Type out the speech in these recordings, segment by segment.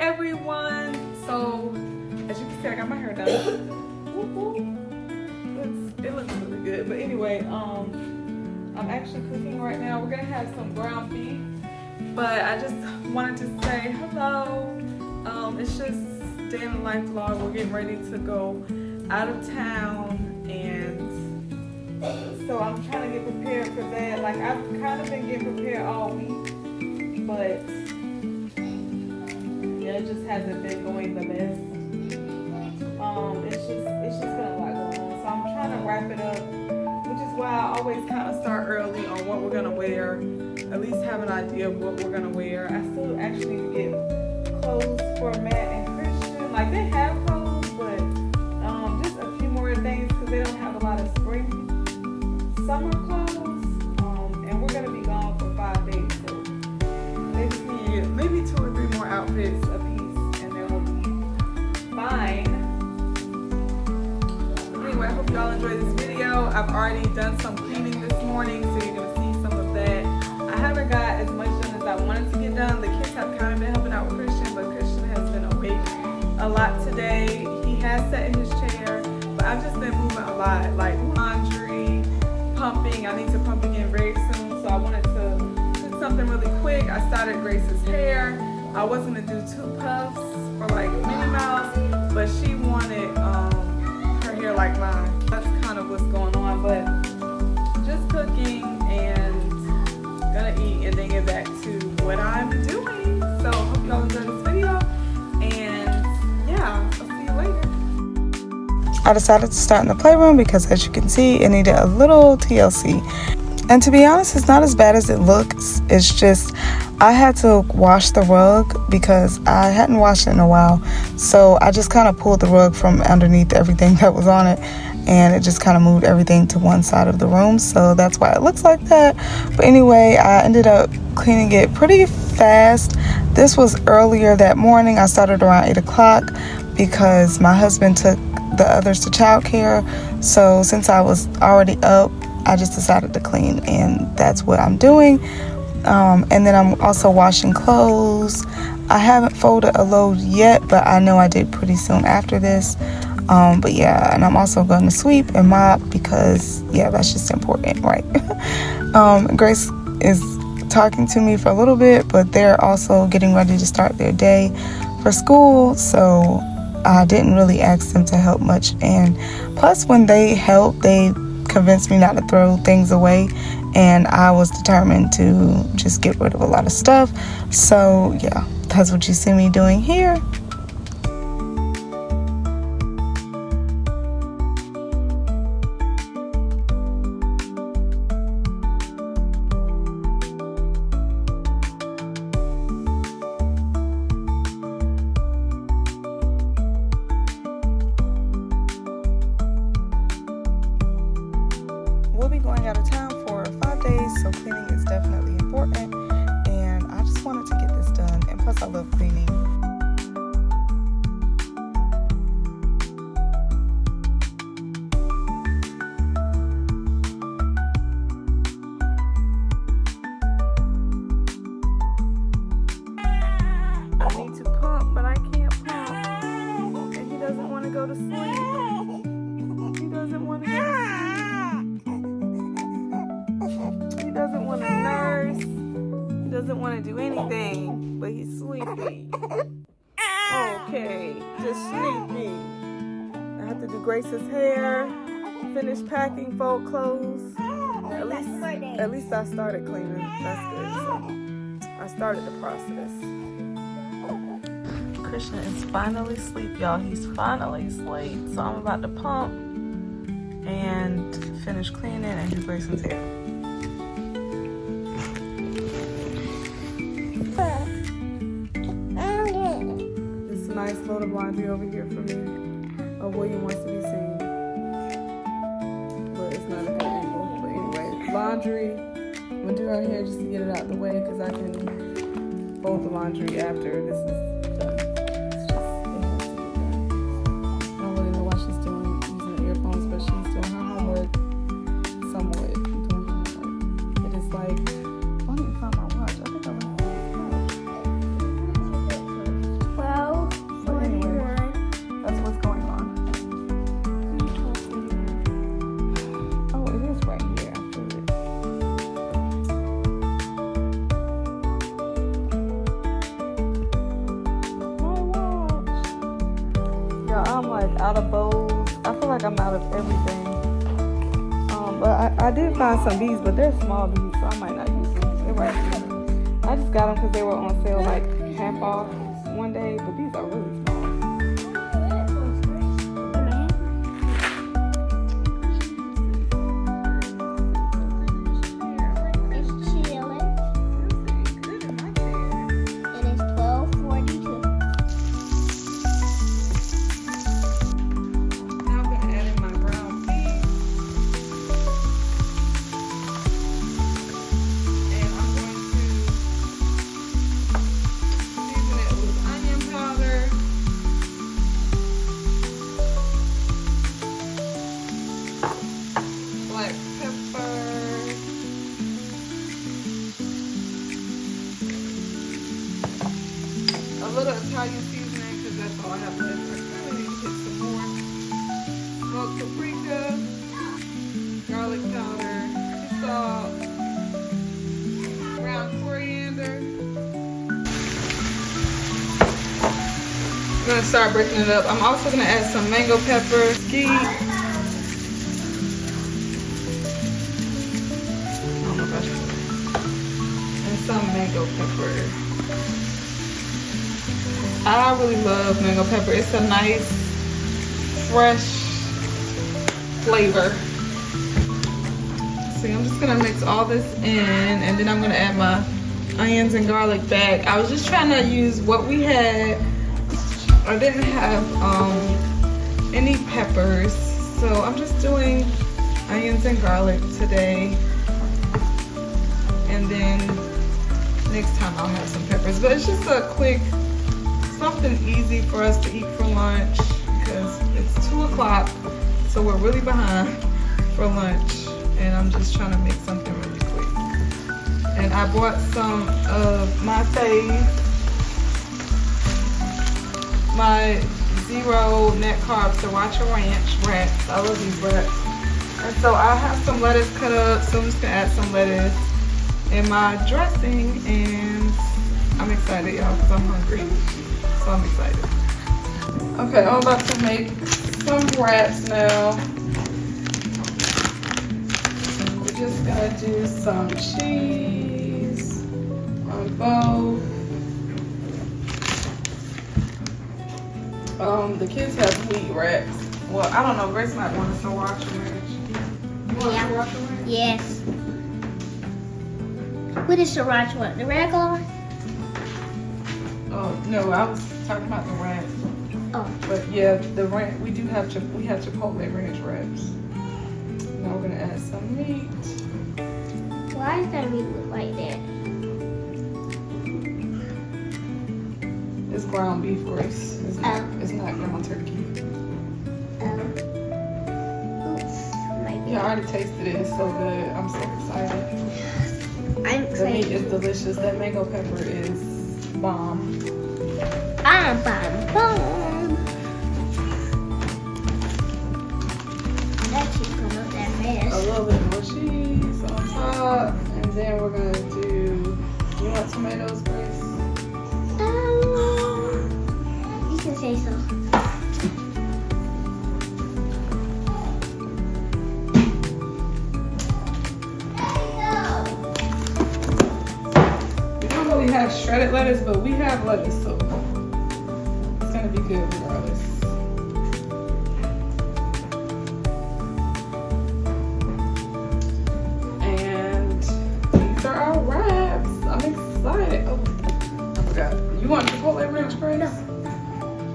everyone. So as you can see, I got my hair done. It looks really good. But anyway, I'm actually cooking right now. We're gonna have some ground beef, but I just wanted to say hello. It's just day in the life vlog. We're getting ready to go out of town, and so I'm trying to get prepared for that. Like, I've kind of been getting prepared all week, but yeah, it just hasn't been going the best. It's just been a lot going on. So I'm trying to wrap it up, which is why I always kind of start early on what we're gonna wear. At least have an idea of what we're gonna wear. I still actually need to get clothes for Matt and Christian. Like, they have clothes, but just a few more things because they don't have a lot of spring, summer clothes. And we're gonna be gone for 5 days, so they just need maybe 2 or 3 more outfits a piece, and then we'll be fine. Anyway, I hope y'all enjoy this video. I've already done some cleaning this morning, so you're gonna see some of that. I haven't got as much done as I wanted to get done. The kids have kind of been helping out with Christian, but Christian has been awake a lot today. He has sat in his chair, but I've just been moving a lot, like laundry, pumping. I need to pump again very soon, so I wanted to do something really quick. I started Grace's hair. I was gonna do 2 puffs for like Minnie Mouse, but she wanted her hair like mine. That's kind of what's going on, but just cooking and gonna eat and then get back to what I'm doing. So hope y'all enjoy this video, and yeah, I'll see you later. I decided to start in the playroom because, as you can see, it needed a little TLC. And to be honest, it's not as bad as it looks. It's just I had to wash the rug because I hadn't washed it in a while. So I just kind of pulled the rug from underneath everything that was on it, and it just kind of moved everything to one side of the room. So that's why it looks like that. But anyway, I ended up cleaning it pretty fast. This was earlier that morning. I started around 8 o'clock because my husband took the others to childcare. So since I was already up, I just decided to clean, and that's what I'm doing. And then I'm also washing clothes. I haven't folded a load yet, but I know I did pretty soon after this. But yeah, and I'm also going to sweep and mop because, yeah, that's just important, right? Grace is talking to me for a little bit, but they're also getting ready to start their day for school, so I didn't really ask them to help much. And plus, when they help, they convinced me not to throw things away, and I was determined to just get rid of a lot of stuff. So yeah, that's what you see me doing here. We'll be going out of town for 5 days, so cleaning is definitely important, and I just wanted to get this done, and plus I love cleaning. I need to pump, but I can't pump, and he doesn't want to go to sleep. He doesn't want to go to sleep. He doesn't want to nurse. He doesn't want to do anything, but he's sleepy. Okay, just sleepy. I have to do Grace's hair, finish packing, fold clothes. At least I started cleaning. That's good. So I started the process. Christian is finally asleep, y'all. He's finally asleep. So I'm about to pump and finish cleaning and do Grace's hair. This nice load of laundry over here for me. Oh, William wants to be seen, but it's not a good angle. But anyway, laundry. I'm gonna do her hair just to get it out the way because I can fold the laundry after this is done. It's just, it has to be done. I don't really know what she's doing using the earphones, but she's doing her homework. Somewhat doing her homework. It is like, I need to find my watch. I think I left it. Yeah, I'm like out of bowls. I feel like I'm out of everything. But I did find some beads, but they're small beads, so I might not use them. They're right here. I just got them because they were on sale like half off one day, but these are really small. A little Italian seasoning because that's all I have left. I really need to get some more. Smoked paprika, garlic powder, salt, ground coriander. I'm gonna start breaking it up. I'm also gonna add some mango pepper, skeet. And some mango pepper. I really love mango pepper. It's a nice, fresh flavor. See, I'm just gonna mix all this in, and then I'm gonna add my onions and garlic back. I was just trying to use what we had. I didn't have any peppers, so I'm just doing onions and garlic today. And then next time I'll have some peppers. But it's just a quick, something easy for us to eat for lunch because it's 2 o'clock, so we're really behind for lunch. And I'm just trying to make something really quick. And I bought some of my fave, my zero net carb sriracha ranch wraps. I love these wraps. And so I have some lettuce cut up, so I'm just gonna add some lettuce in my dressing, and I'm excited, y'all, because I'm hungry. So I'm excited. Okay, I'm about to make some wraps now. We're just gonna do some cheese on both. The kids have wheat wraps. Well, I don't know. Grace might want a sriracha ranch. You want a sriracha ranch? Yes. What is sriracha one? The regular one? Oh no, I was talking about the ranch. Oh. But yeah, the ranch. We do have we have Chipotle ranch wraps. Now we're gonna add some meat. Why is that meat look like that? It's ground beef, Grace. It's not ground turkey. Oops. Yeah, I already tasted it. It's so good. I'm so excited. I'm The excited. meat is delicious. That mango pepper is bomb. I'm bomb. That cheese come up that A fast. little bit more cheese on top, and then we're gonna do. You want tomatoes, Grace? You can say so. We don't really have shredded lettuce, but we have lettuce, so it's gonna be good regardless. And these are our wraps. I'm excited. Oh, I forgot. You want Chipotle ranch, Grace? No.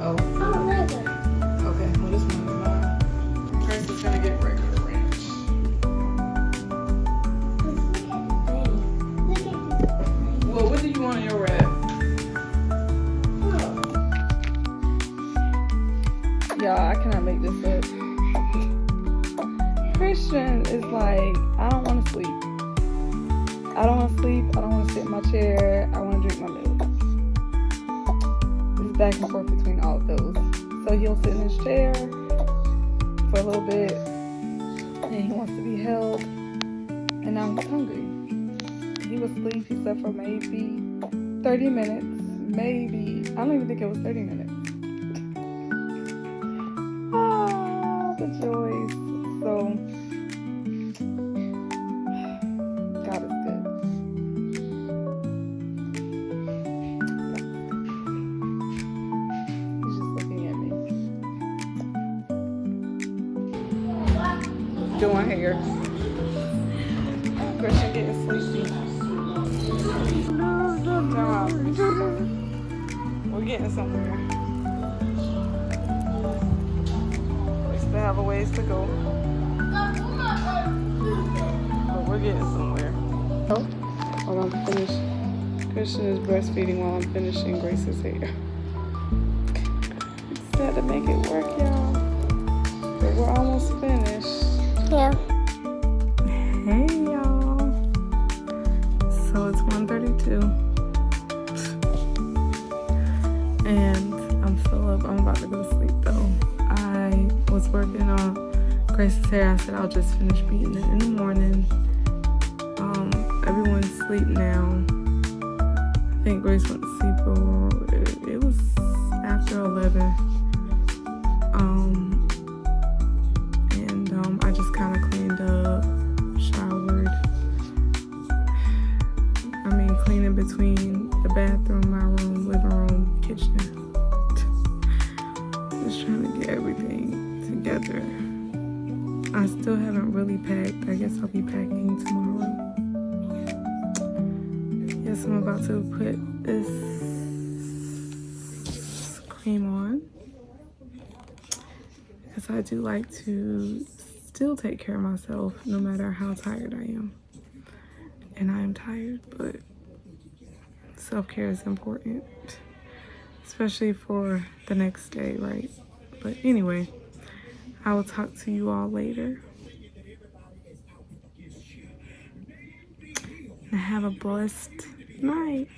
Oh. Oh, regular. Okay, well this one is mine. Grace is gonna get regular ranch. Well, what do you want in your wrap? Y'all, I cannot make this up. Christian is like, I don't want to sleep. I don't want to sleep. I don't want to sit in my chair. I want to drink my milk. It's back and forth between all of those. So he'll sit in his chair for a little bit, and he wants to be held, and now he's hungry. He was asleep. He slept for maybe 30 minutes. Maybe. I don't even think it was 30 minutes. doing hair. Christian getting sleepy. Come on. We're getting somewhere. We still have a ways to go. But we're getting somewhere. Oh, while I'm finished. Christian is breastfeeding while I'm finishing Grace's hair. Just had to make it work, y'all. But we're almost finished. Yeah. Hey, y'all. So it's 1:32. And I'm still up. I'm about to go to sleep, though. I was working on Grace's hair. I said I'll just finish beating it in the morning. Everyone's asleep now. I think Grace went to sleep, or it was after 11. And I just kind of cleaned up, showered. I mean, cleaning between the bathroom, my room, living room, kitchen. Just trying to get everything together. I still haven't really packed. I guess I'll be packing tomorrow. Yes, I'm about to put this cream on because I do like to still take care of myself no matter how tired I am. And I am tired, but self-care is important, especially for the next day, right? But anyway, I will talk to you all later. And have a blessed night.